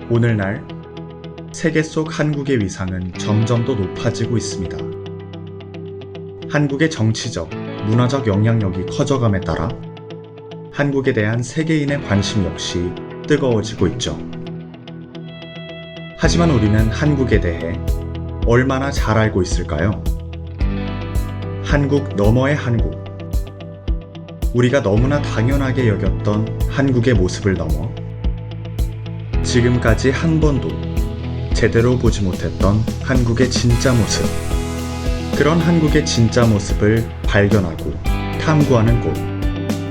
오늘날 세계 속 한국의 위상은 점점 더 높아지고 있습니다. 한국의 정치적, 문화적 영향력이 커져감에 따라 한국에 대한 세계인의 관심 역시 뜨거워지고 있죠. 하지만 우리는 한국에 대해 얼마나 잘 알고 있을까요? 한국 너머의 한국. 우리가 너무나 당연하게 여겼던 한국의 모습을 넘어 지금까지 한 번도 제대로 보지 못했던 한국의 진짜 모습. 그런 한국의 진짜 모습을 발견하고 탐구하는 곳.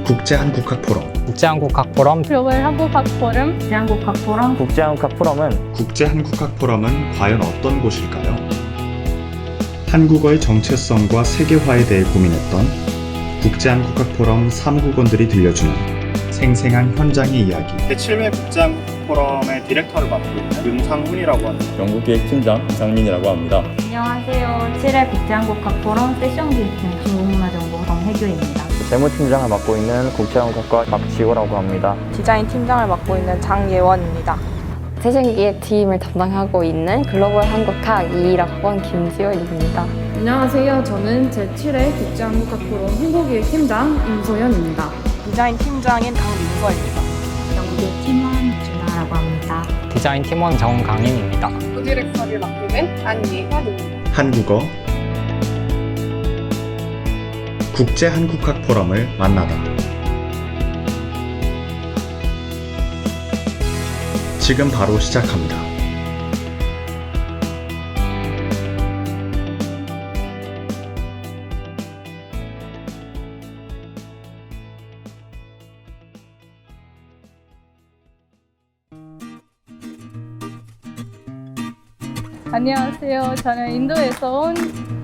국제한국학 포럼. 국제한국학 포럼, 글로벌 한국학 포럼, 대한국학 포럼. 국제한국학 포럼은 국제한국학 포럼은 과연 어떤 곳일까요? 한국어의 정체성과 세계화에 대해 고민했던 국제한국학 포럼 사무국원들이 들려주는 생생한 현장의 이야기. 제7회 국제한국학 포럼의 디렉터를 맡고 있는 윤상훈이라고 합니다. 연구기획팀장 이상민이라고 합니다. 안녕하세요. 7회 국제한국학 포럼 세션 기획팀 중국문화정보 정혜교입니다. 재무팀장을 맡고 있는 국제한국학과 박지호라고 합니다. 디자인 팀장을 맡고 있는 장예원입니다. 세션기획팀을 담당하고 있는 글로벌 한국학 21학번 김지호입니다. 안녕하세요. 저는 제7회 국제한국학 포럼 홍보기획팀장 임소연입니다. 디자인 팀장인 강민서입니다. 연구기획 팀원 준하라고 합니다. 디자인 팀원 정강인입니다. 부디렉터를 맡고 있는 안예현입니다. 한국어 국제한국학 포럼을 만나다. 지금 바로 시작합니다. 안녕하세요. 저는 인도에서 온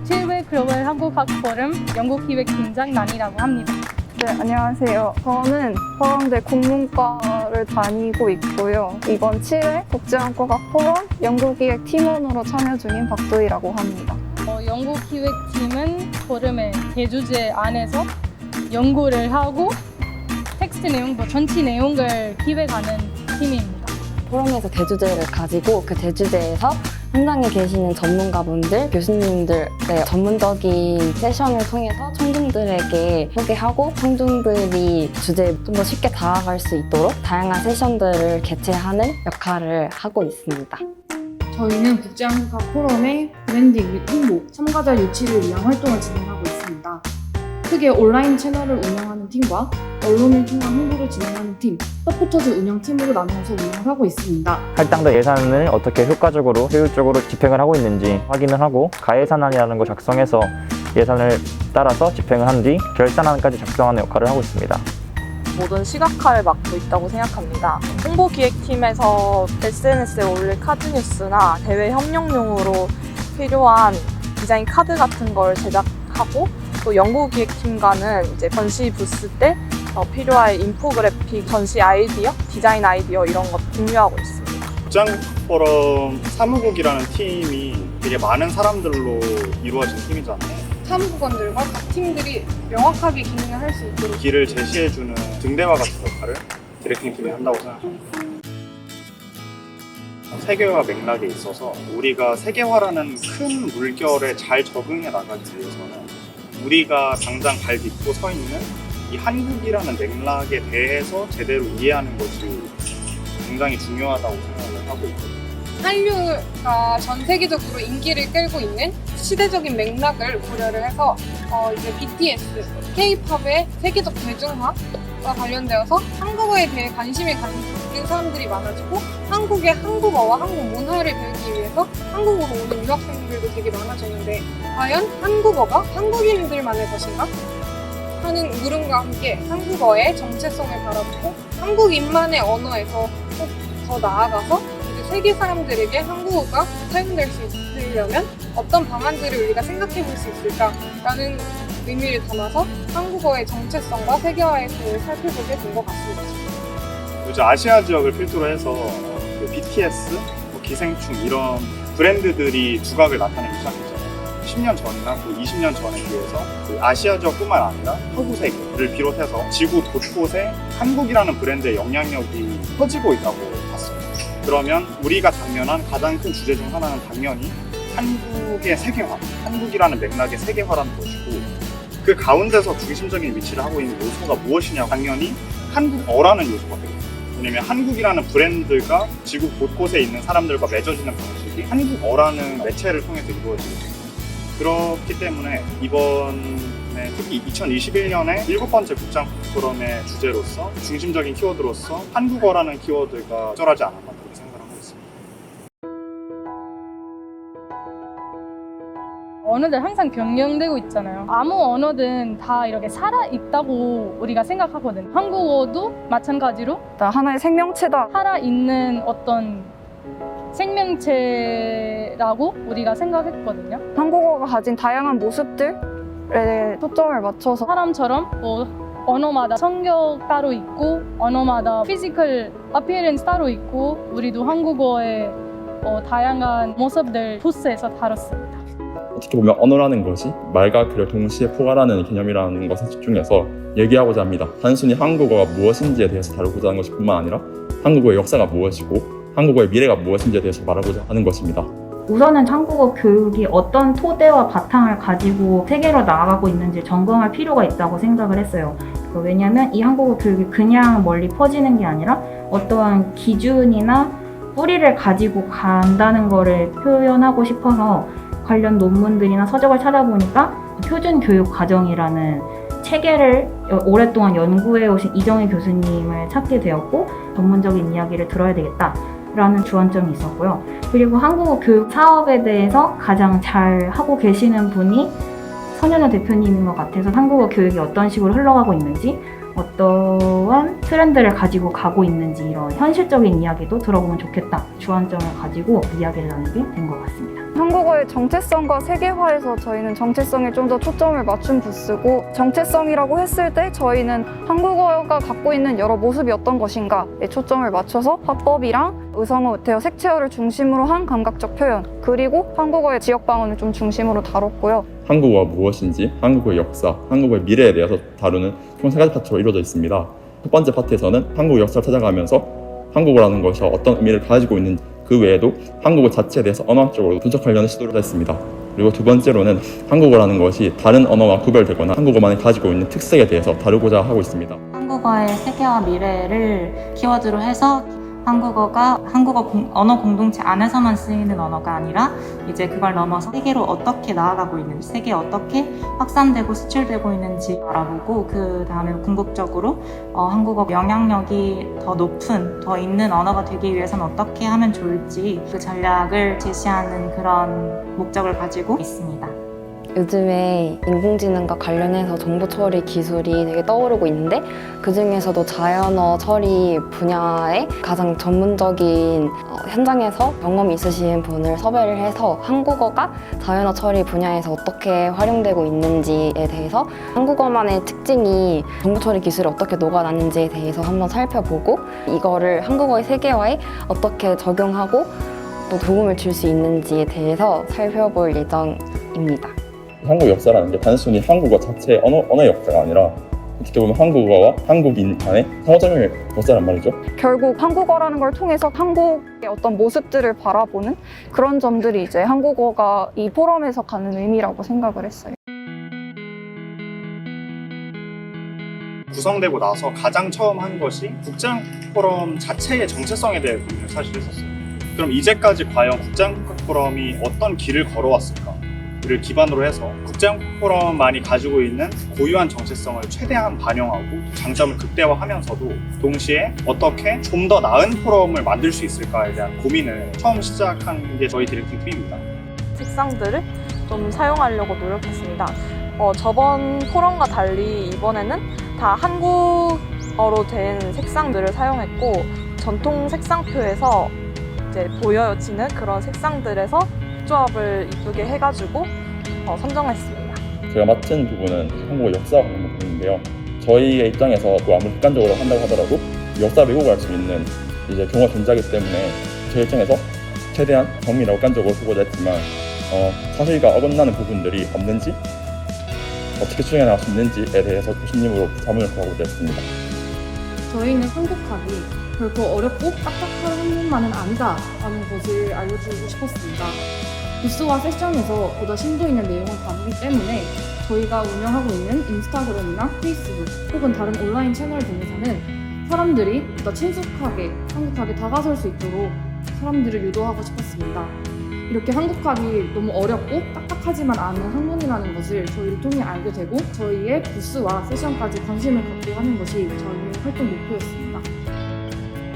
7회 글로벌 한국학 포럼 연구기획팀장 난이라고 합니다. 네, 안녕하세요. 저는 서강대 국문과를 다니고 있고요. 이번 7회 국제한국학 포럼 연구기획팀원으로 참여 중인 박도희라고 합니다. 연구기획팀은 포럼의 대주제 안에서 연구를 하고 텍스트 내용, 전체 내용을 기획하는 팀입니다. 포럼에서 대주제를 가지고 그 대주제에서 현장에 계시는 전문가분들, 교수님들의 전문적인 세션을 통해서 청중들에게 소개하고 청중들이 주제에 좀 더 쉽게 다가갈 수 있도록 다양한 세션들을 개최하는 역할을 하고 있습니다. 저희는 국제한국학 포럼의 브랜딩 및 홍보, 참가자 유치를 위한 활동을 진행하고 있습니다. 크게 온라인 채널을 운영하는 팀과 언론을 통한 홍보를 진행하는 팀, 서포터즈 운영팀으로 나누어서 운영을 하고 있습니다. 할당된 예산을 어떻게 효과적으로, 효율적으로 집행을 하고 있는지 확인을 하고 가예산안이라는 걸 작성해서 예산을 따라서 집행을 한 뒤 결산안까지 작성하는 역할을 하고 있습니다. 모든 시각화를 맡고 있다고 생각합니다. 홍보기획팀에서 SNS에 올릴 카드뉴스나 대외 협력용으로 필요한 디자인 카드 같은 걸 제작하고 또 연구기획팀과는 이제 전시 부스 때 필요할 인포그래픽, 전시 아이디어, 디자인 아이디어 이런 것 공유하고 있습니다. 국제한국학 포럼 사무국이라는 팀이 되게 많은 사람들로 이루어진 팀이잖아요. 사무국원들과 각 팀들이 명확하게 기능을 할 수 있도록 길을 제시해주는 등대와 같은 역할을 디렉팅팀이 한다고 생각합니다. 세계화 맥락에 있어서 우리가 세계화라는 큰 물결에 잘 적응해 나가기 위해서는 우리가 당장 발 딛고 서 있는 이 한국이라는 맥락에 대해서 제대로 이해하는 것이 굉장히 중요하다고 생각을 하고 있거든요. 한류가 전 세계적으로 인기를 끌고 있는 시대적인 맥락을 고려를 해서 이제 BTS, K-팝의 세계적 대중화와 관련되어서 한국어에 대해 관심이 가진 사람들이 많아지고 한국의 한국어와 한국 문화를 배우기 위해서 한국으로 오는 유학생들도 되게 많아졌는데 과연 한국어가 한국인들만의 것인가? 하는 물음과 함께 한국어의 정체성을 바라보고 한국인만의 언어에서 더 나아가서 세계 사람들에게 한국어가 사용될 수 있으려면 어떤 방안들을 우리가 생각해 볼 수 있을까라는 의미를 담아서 한국어의 정체성과 세계화에 대해 살펴보게 된 것 같습니다. 요즘 아시아 지역을 필두로 해서 BTS, 기생충 이런 브랜드들이 두각을 나타내기 시작했잖아요. 10년 전이나 또 20년 전에 비해서 그 아시아 지역뿐만 아니라 서구 세계를 비롯해서 지구 곳곳에 한국이라는 브랜드의 영향력이 커지고 있다고 봤습니다. 그러면 우리가 당면한 가장 큰 주제 중 하나는 당연히 한국의 세계화, 한국이라는 맥락의 세계화라는 것이고 그 가운데서 중심적인 위치를 하고 있는 요소가 무엇이냐 당연히 한국어라는 요소가 되겠죠. 왜냐면 한국이라는 브랜드가 지구 곳곳에 있는 사람들과 맺어지는 방식이 한국어라는 매체를 통해서 이루어지거든요. 그렇기 때문에 이번에 특히 2021년에 7번째 국장 포럼의 주제로서 중심적인 키워드로서 한국어라는 키워드가 적절하지 않았나 그렇게 생각을 하고 있습니다. 언어들 항상 변경되고 있잖아요. 아무 언어든 다 이렇게 살아있다고 우리가 생각하거든요. 한국어도 마찬가지로 하나의 생명체다. 살아있는 어떤 생명체라고 우리가 생각했거든요. 한국어가 가진 다양한 모습들에 초점을 맞춰서 사람처럼 뭐 언어마다 성격 따로 있고 언어마다 피지컬 어피어런스 따로 있고 우리도 한국어의 다양한 모습들 부스에서 다뤘습니다. 어떻게 보면 언어라는 것이 말과 글을 동시에 포괄하는 개념이라는 것에 집중해서 얘기하고자 합니다. 단순히 한국어가 무엇인지에 대해서 다루고자 하는 것뿐만 아니라 한국어의 역사가 무엇이고 한국어의 미래가 무엇인지에 대해서 말하고자 하는 것입니다. 우선은 한국어 교육이 어떤 토대와 바탕을 가지고 세계로 나아가고 있는지 점검할 필요가 있다고 생각을 했어요. 왜냐하면 이 한국어 교육이 그냥 멀리 퍼지는 게 아니라 어떠한 기준이나 뿌리를 가지고 간다는 거를 표현하고 싶어서 관련 논문들이나 서적을 찾아보니까 표준 교육 과정이라는 체계를 오랫동안 연구해 오신 이정희 교수님을 찾게 되었고 전문적인 이야기를 들어야 되겠다라는 주안점이 있었고요. 그리고 한국어 교육 사업에 대해서 가장 잘 하고 계시는 분이 선현우 대표님인 것 같아서 한국어 교육이 어떤 식으로 흘러가고 있는지 어떠한 트렌드를 가지고 가고 있는지 이런 현실적인 이야기도 들어보면 좋겠다 주안점을 가지고 이야기를 나누게 된 것 같습니다. 한국어의 정체성과 세계화에서 저희는 정체성에 좀 더 초점을 맞춘 부스고 정체성이라고 했을 때 저희는 한국어가 갖고 있는 여러 모습이 어떤 것인가에 초점을 맞춰서 화법이랑 의성어, 대어, 색채어를 중심으로 한 감각적 표현 그리고 한국어의 지역 방언을 좀 중심으로 다뤘고요. 한국어가 무엇인지, 한국어의 역사, 한국어의 미래에 대해서 다루는 총 3가지 파트로 이루어져 있습니다. 첫 번째 파트에서는 한국 역사를 찾아가면서 한국어라는 것이 어떤 의미를 가지고 있는지 그 외에도 한국어 자체에 대해서 언어학적으로 분석하려는 시도를 했습니다. 그리고 두 번째로는 한국어라는 것이 다른 언어와 구별되거나 한국어만이 가지고 있는 특색에 대해서 다루고자 하고 있습니다. 한국어의 세계화 미래를 키워드로 해서 한국어가 한국어 언어 공동체 안에서만 쓰이는 언어가 아니라 이제 그걸 넘어서 세계로 어떻게 나아가고 있는지, 세계에 어떻게 확산되고 수출되고 있는지 알아보고 그 다음에 궁극적으로 한국어 영향력이 더 높은, 더 있는 언어가 되기 위해서는 어떻게 하면 좋을지 그 전략을 제시하는 그런 목적을 가지고 있습니다. 요즘에 인공지능과 관련해서 정보 처리 기술이 되게 떠오르고 있는데 그 중에서도 자연어 처리 분야에 가장 전문적인 현장에서 경험이 있으신 분을 섭외를 해서 한국어가 자연어 처리 분야에서 어떻게 활용되고 있는지에 대해서 한국어만의 특징이 정보 처리 기술에 어떻게 녹아나는지에 대해서 한번 살펴보고 이거를 한국어의 세계화에 어떻게 적용하고 또 도움을 줄 수 있는지에 대해서 살펴볼 예정입니다. 한국 역사라는 게 단순히 한국어 자체의 언어의 역사가 아니라 어떻게 보면 한국어와 한국인 간의 상호작용의 역사란 말이죠. 결국 한국어라는 걸 통해서 한국의 어떤 모습들을 바라보는 그런 점들이 이제 한국어가 이 포럼에서 갖는 의미라고 생각을 했어요. 구성되고 나서 가장 처음 한 것이 국제한국 포럼 자체의 정체성에 대해 고민을 사실 했었어요. 그럼 이제까지 과연 국제한국 포럼이 어떤 길을 걸어왔을까? 를 기반으로 해서 국제한국 포럼만이 가지고 있는 고유한 정체성을 최대한 반영하고 장점을 극대화하면서도 동시에 어떻게 좀 더 나은 포럼을 만들 수 있을까에 대한 고민을 처음 시작한 게 저희 디렉팅 팀입니다. 색상들을 좀 사용하려고 노력했습니다. 저번 포럼과 달리 이번에는 다 한국어로 된 색상들을 사용했고 전통 색상표에서 이제 보여지는 그런 색상들에서 조합을 이쁘게 해가지고 선정했습니다. 제가 맡은 부분은 한국어 역사 관련 부분인데요. 저희의 입장에서 또 아무리 객관적으로 한다고 하더라도 역사 왜곡할 수 있는 이제 경우가 존재하기 때문에 저희 입장에서 최대한 정밀하고 객관적으로 보고자 했지만 사실과 어긋나는 부분들이 없는지 어떻게 수정해 나갈 수 있는지에 대해서 교수님으로 자문을 구하고 되었습니다. 저희는 한국학이 결코 어렵고 딱딱한 학문만은 아니다라는 것을 알려주고 싶었습니다. 부스와 세션에서 보다 심도 있는 내용을 다루기 때문에 저희가 운영하고 있는 인스타그램이나 페이스북 혹은 다른 온라인 채널 등에서는 사람들이 보다 친숙하게 한국학에 다가설 수 있도록 사람들을 유도하고 싶었습니다. 이렇게 한국학이 너무 어렵고 딱딱하지만 않은 학문이라는 것을 저희를 통해 알게 되고 저희의 부스와 세션까지 관심을 갖고 하는 것이 저희의 활동 목표였습니다.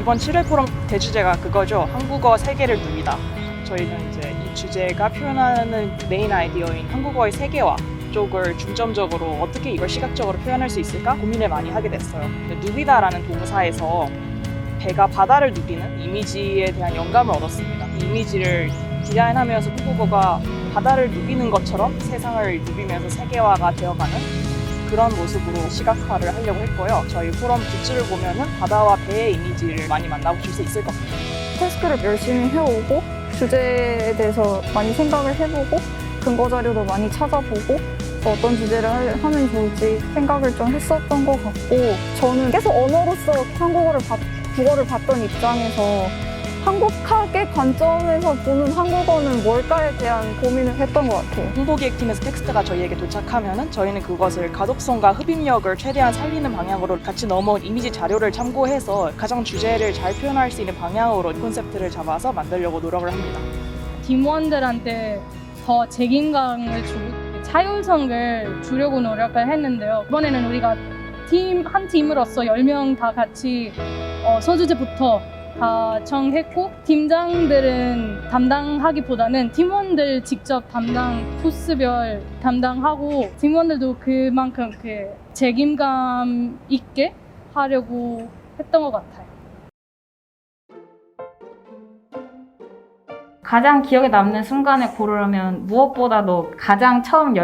이번 7회 포럼 대주제가 그거죠. 한국어 세계를 누비다. 저희는 이제 이 주제가 표현하는 메인 아이디어인 한국어의 세계화 쪽을 중점적으로 어떻게 이걸 시각적으로 표현할 수 있을까 고민을 많이 하게 됐어요. 누비다라는 동사에서 배가 바다를 누비는 이미지에 대한 영감을 얻었습니다. 이 이미지를 디자인하면서 한국어가 바다를 누비는 것처럼 세상을 누비면서 세계화가 되어가는 그런 모습으로 시각화를 하려고 했고요. 저희 포럼 굿즈를 보면은 바다와 배의 이미지를 많이 만나보실 수 있을 것 같아요. 테스크를 열심히 해오고 주제에 대해서 많이 생각을 해보고 근거 자료도 많이 찾아보고 어떤 주제를 하면 좋을지 생각을 좀 했었던 것 같고 저는 계속 언어로서 국어를 봤던 입장에서 한국학의 관점에서 보는 한국어는 뭘까에 대한 고민을 했던 것 같아요. 홍보기획팀에서 텍스트가 저희에게 도착하면은 저희는 그것을 가독성과 흡입력을 최대한 살리는 방향으로 같이 넘어온 이미지 자료를 참고해서 가장 주제를 잘 표현할 수 있는 방향으로 콘셉트를 잡아서 만들려고 노력을 합니다. 팀원들한테 더 책임감을 주고 자율성을 주려고 노력을 했는데요. 이번에는 우리가 한 팀으로서 10명 다 같이 소주제부터 다 정했고 팀장들은 담당하기보다는 팀원들 직접 부스별 담당하고 팀원들도 그만큼 책임감 있게 하려고 했던 것 같아요. 가장 기억에 남는 순간을 고르려면 무엇보다도 가장 처음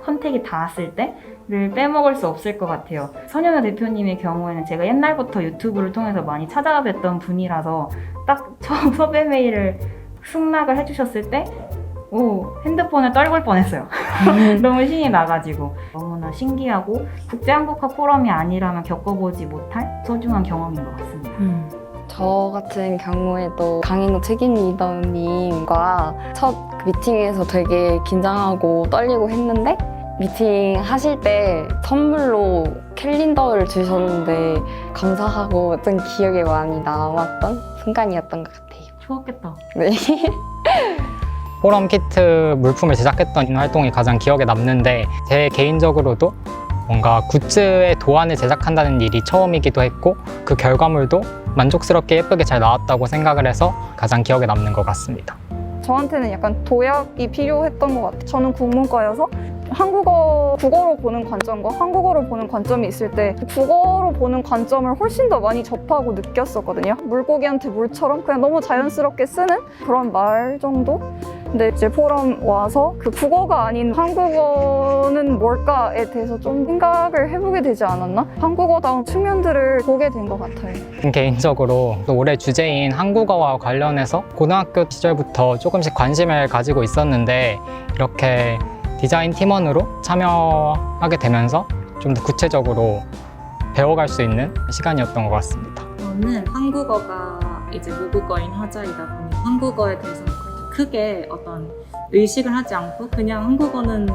컨택이 닿았을 때를 빼먹을 수 없을 것 같아요. 선현우 대표님의 경우에는 제가 옛날부터 유튜브를 통해서 많이 찾아뵀던 분이라서 딱 처음 섭외 메일을 승낙을 해주셨을 때 핸드폰을 떨굴 뻔했어요. 너무 신이 나가지고 너무나 신기하고 국제한국학 포럼이 아니라면 겪어보지 못할 소중한 경험인 것 같습니다. 저 같은 경우에도 강인호 책임 리더님과 첫 미팅에서 되게 긴장하고 떨리고 했는데 미팅 하실 때 선물로 캘린더를 주셨는데 감사하고 좀 기억에 많이 남았던 순간이었던 것 같아요. 좋았겠다. 네. 포럼 키트 물품을 제작했던 활동이 가장 기억에 남는데 제 개인적으로도 뭔가 굿즈의 도안을 제작한다는 일이 처음이기도 했고 그 결과물도 만족스럽게 예쁘게 잘 나왔다고 생각을 해서 가장 기억에 남는 것 같습니다. 저한테는 약간 도약이 필요했던 것 같아요. 저는 국문과여서 국어로 보는 관점과 한국어로 보는 관점이 있을 때 국어로 보는 관점을 훨씬 더 많이 접하고 느꼈었거든요. 물고기한테 물처럼 그냥 너무 자연스럽게 쓰는 그런 말 정도? 근데 이제 포럼 와서 그 국어가 아닌 한국어는 뭘까에 대해서 좀 생각을 해보게 되지 않았나? 한국어다운 측면들을 보게 된 것 같아요. 개인적으로 올해 주제인 한국어와 관련해서 고등학교 시절부터 조금씩 관심을 가지고 있었는데 이렇게 디자인 팀원으로 참여하게 되면서 좀 더 구체적으로 배워갈 수 있는 시간이었던 것 같습니다. 저는 한국어가 이제 모국어인 화자이다 보니 한국어에 대해서 크게 어떤 의식을 하지 않고 그냥 한국어는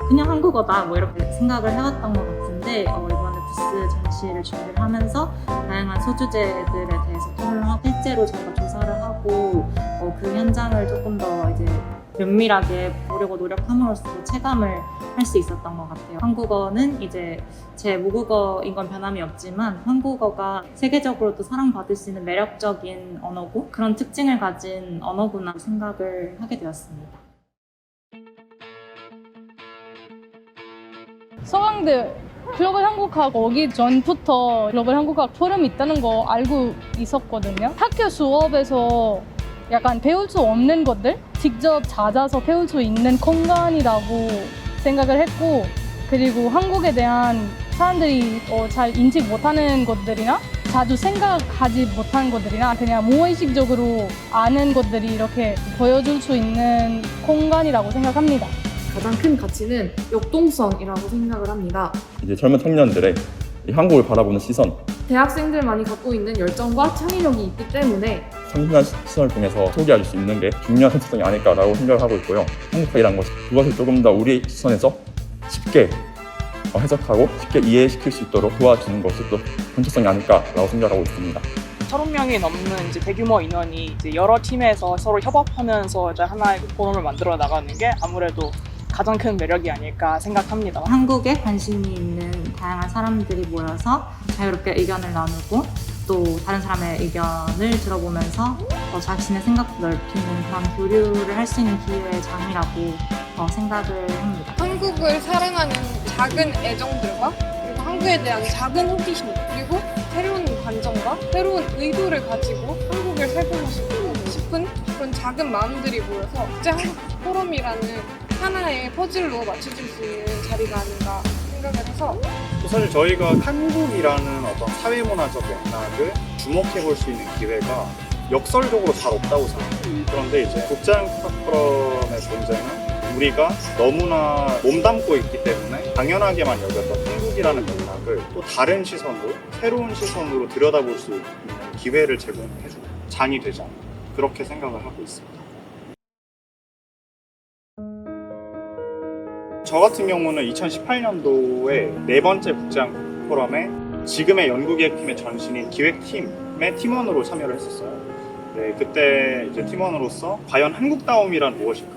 그냥 한국어다 뭐 이렇게 생각을 해왔던 것 같은데 이번에 부스 전시를 준비를 하면서 다양한 소주제들에 대해서 토론을 하고 실제로 저희가 조사를 하고 그 현장을 조금 더 이제 면밀하게 보려고 노력함으로써 체감을 할 수 있었던 것 같아요. 한국어는 이제 제 모국어인 건 변함이 없지만 한국어가 세계적으로도 사랑받을 수 있는 매력적인 언어고 그런 특징을 가진 언어구나 생각을 하게 되었습니다. 서강대 글로벌 한국학 오기 전부터 글로벌 한국학 포럼이 있다는 거 알고 있었거든요. 학교 수업에서 약간 배울 수 없는 것들 직접 찾아서 배울 수 있는 공간이라고 생각을 했고 그리고 한국에 대한 사람들이 잘 인식 못하는 것들이나 자주 생각하지 못한 것들이나 그냥 무의식적으로 아는 것들이 이렇게 보여줄 수 있는 공간이라고 생각합니다. 가장 큰 가치는 역동성이라고 생각을 합니다. 이제 젊은 청년들의 이 한국을 바라보는 시선, 대학생들만이 갖고 있는 열정과 창의력이 있기 때문에 참신한 시선을 통해서 소개할 수 있는 게 중요한 정체성이 아닐까라고 생각을 하고 있고요. 한국학이라는 것이 그것을 조금 더 우리 시선에서 쉽게 해석하고 쉽게 이해시킬 수 있도록 도와주는 것이 또 정체성이 아닐까라고 생각하고 있습니다. 30명이 넘는 이제 대규모 인원이 이제 여러 팀에서 서로 협업하면서 이제 하나의 포럼을 만들어 나가는 게 아무래도 가장 큰 매력이 아닐까 생각합니다. 한국에 관심이 있는 다양한 사람들이 모여서 자유롭게 의견을 나누고 또 다른 사람의 의견을 들어보면서 자신의 생각도 넓히는 그런 교류를 할 수 있는 기회의 장이라고 생각을 합니다. 한국을 사랑하는 작은 애정들과 그리고 한국에 대한 작은 호기심 그리고 새로운 관점과 새로운 의도를 가지고 한국을 살고 싶은 그런 작은 마음들이 모여서 국제 한국 포럼이라는 하나의 퍼즐로 맞춰줄 수 있는 자리가 아닌가 생각을 해서 사실 저희가 한국이라는 어떤 사회문화적 맥락을 주목해 볼 수 있는 기회가 역설적으로 잘 없다고 생각해요. 그런데 이제 국제한국학 포럼의 존재는 우리가 너무나 몸담고 있기 때문에 당연하게만 여겼던 한국이라는 맥락을 또 다른 시선으로 새로운 시선으로 들여다볼 수 있는 기회를 제공해주고 장이 되지 않나 그렇게 생각을 하고 있습니다. 저 같은 경우는 2018년도에 네 번째 국제한국 포럼에 지금의 연구기획팀의 전신인 기획팀의 팀원으로 참여를 했었어요. 네, 그때 이제 팀원으로서 과연 한국다움이란 무엇일까?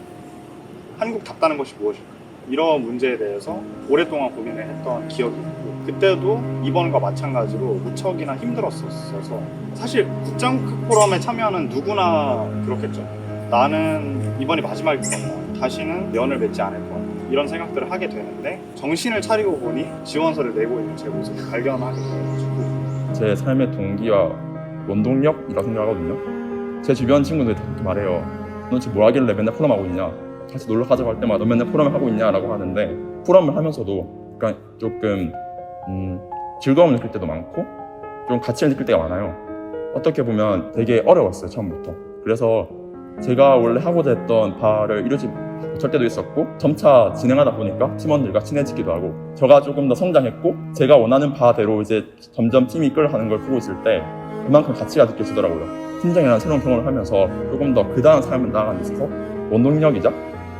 한국답다는 것이 무엇일까? 이런 문제에 대해서 오랫동안 고민을 했던 기억이 있고 그때도 이번과 마찬가지로 무척이나 힘들었었어서 사실 국제한국 포럼에 참여하는 누구나 그렇겠죠. 나는 이번이 마지막일 것 같다. 다시는 연을 맺지 않을 것 같다. 이런 생각들을 하게 되는데 정신을 차리고 보니 지원서를 내고 있는 제 모습을 발견하게 돼가지고 제 삶의 동기와 원동력이라고 생각하거든요. 제 주변 친구들이 그렇게 말해요. 너 지금 뭐 하길래 맨날 포럼 하고 있냐? 같이 놀러 가자고 할 때마다 너 맨날 포럼을 하고 있냐라고 하는데 포럼을 하면서도 그러니까 조금 즐거움을 느낄 때도 많고 좀 가치를 느낄 때가 많아요. 어떻게 보면 되게 어려웠어요, 처음부터. 그래서 제가 원래 하고자 했던 바를 이루지 못할 때도 있었고 점차 진행하다 보니까 팀원들과 친해지기도 하고 저가 조금 더 성장했고 제가 원하는 바대로 이제 점점 팀이 이끌어가는 걸 보고 있을 때 그만큼 가치가 느껴지더라고요. 팀장이라는 새로운 경험을 하면서 조금 더 그 다음 삶을 나아가는 데 있어서 원동력이자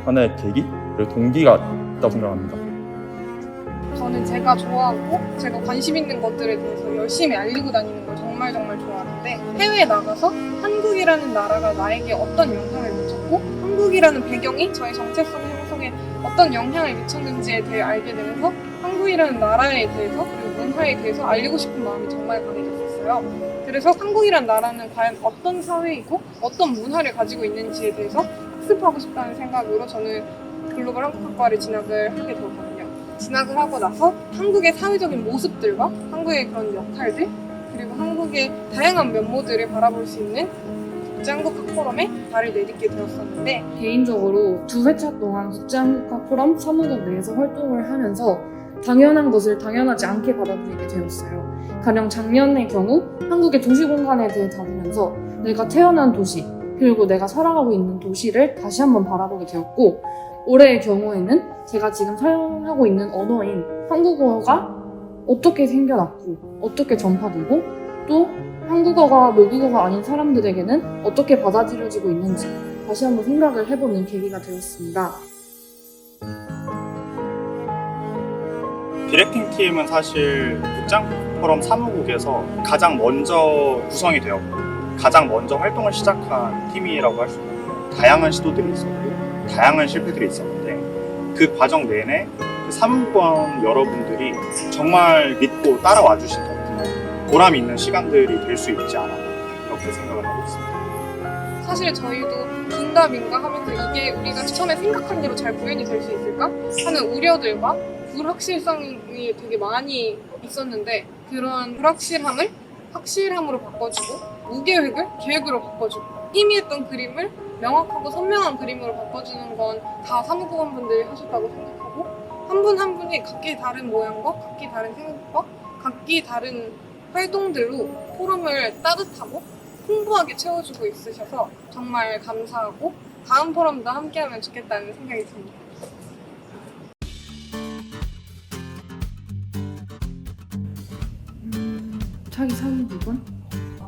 하나의 계기 그리고 동기가 있다고 생각합니다. 저는 제가 좋아하고 제가 관심 있는 것들에 대해서 열심히 알리고 다니는 걸 정말 좋아하는데 해외에 나가서 한국이라는 나라가 나에게 어떤 영향을 미쳤고 한국이라는 배경이 저의 정체성 형성에 어떤 영향을 미쳤는지에 대해 알게 되면서 한국이라는 나라에 대해서 그리고 문화에 대해서 알리고 싶은 마음이 정말 강해졌었어요. 그래서 한국이라는 나라는 과연 어떤 사회이고 어떤 문화를 가지고 있는지에 대해서 학습하고 싶다는 생각으로 저는 글로벌 한국학과를 진학을 하게 되었거든요. 진학을 하고 나서 한국의 사회적인 모습들과 한국의 그런 역할들 그리고 한국의 다양한 면모들을 바라볼 수 있는 국제한국학 포럼에 발을 내딛게 되었었는데 개인적으로 2회차 동안 국제한국학 포럼 사무국 내에서 활동을 하면서 당연한 것을 당연하지 않게 받아들이게 되었어요. 가령 작년의 경우 한국의 도시 공간에 대해 다루면서 내가 태어난 도시 그리고 내가 살아가고 있는 도시를 다시 한번 바라보게 되었고 올해의 경우에는 제가 지금 사용하고 있는 언어인 한국어가 어떻게 생겨났고 어떻게 전파되고 또 한국어가 모국어가 아닌 사람들에게는 어떻게 받아들여지고 있는지 다시 한번 생각을 해보는 계기가 되었습니다. 디렉팅 팀은 사실 국제한국 포럼 사무국에서 가장 먼저 구성이 되었고 가장 먼저 활동을 시작한 팀이라고 할 수 있는데요. 다양한 시도들이 있었고 다양한 실패들이 있었는데 그 과정 내내 그 사무관 여러분들이 정말 믿고 따라와 주신 덕분에 보람 있는 시간들이 될 수 있지 않았나 이렇게 생각을 하고 있습니다. 사실 저희도 긴가민가 하면서 이게 우리가 처음에 생각한 대로 잘 구현이 될 수 있을까 하는 우려들과 불확실성이 되게 많이 있었는데 그런 불확실함을 확실함으로 바꿔주고 무계획을 계획으로 바꿔주고 희미했던 그림을 명확하고 선명한 그림으로 바꿔주는 건 다 사무국원분들이 하셨다고 생각하고 한 분 한 분이 각기 다른 모양과 각기 다른 생각과 각기 다른 활동들로 포럼을 따뜻하고 풍부하게 채워주고 있으셔서 정말 감사하고 다음 포럼도 함께하면 좋겠다는 생각이 듭니다. 자기 사는 부분?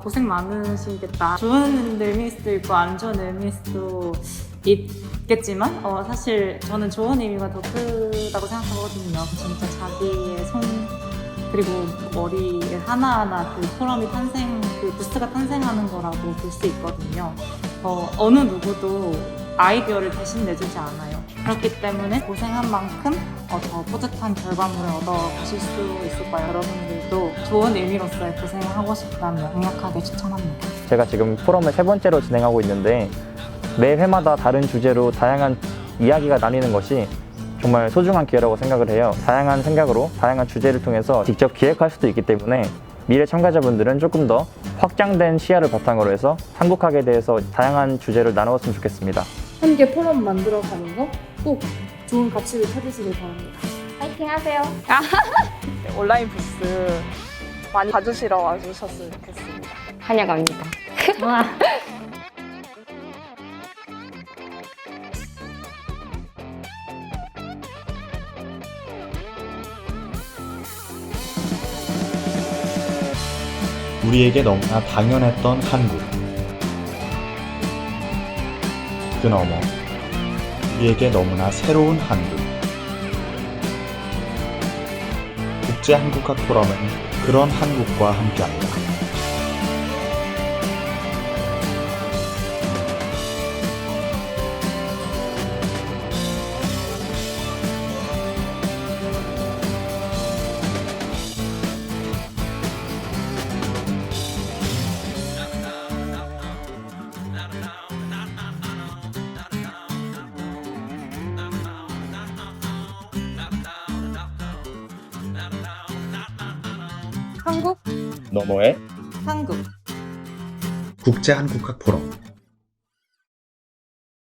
고생 많으시겠다. 좋은 의미일 수도 있고 안 좋은 의미일 수도 있겠지만 사실 저는 좋은 의미가 더 크다고 생각하거든요. 진짜 자기의 손 그리고 머리 하나하나 그 포럼이 그 부스가 탄생하는 거라고 볼 수 있거든요. 어느 누구도 아이디어를 대신 내주지 않아요. 그렇기 때문에 고생한 만큼 더 뿌듯한 결과물을 얻어 가실 수 있을 거예요. 여러분들도 좋은 의미로서의 고생을 하고 싶다면 강력하게 추천합니다. 제가 지금 포럼을 3번째로 진행하고 있는데 매 회마다 다른 주제로 다양한 이야기가 나뉘는 것이 정말 소중한 기회라고 생각을 해요. 다양한 생각으로 다양한 주제를 통해서 직접 기획할 수도 있기 때문에 미래 참가자분들은 조금 더 확장된 시야를 바탕으로 해서 한국학에 대해서 다양한 주제를 나누었으면 좋겠습니다. 함께 포럼 만들어가는 거 꼭 좋은 가치를 찾으시길 바랍니다. 파이팅 하세요. 네, 온라인 부스 많이 봐주시러 와주셨으면 좋겠습니다. 환영합니다. 우리에게 너무나 당연했던 한국. 그 너머 우리에게 너무나 새로운 한국. 국제한국학 포럼은 그런 한국과 함께합니다. 한국 너머의 한국 국제한국학 포럼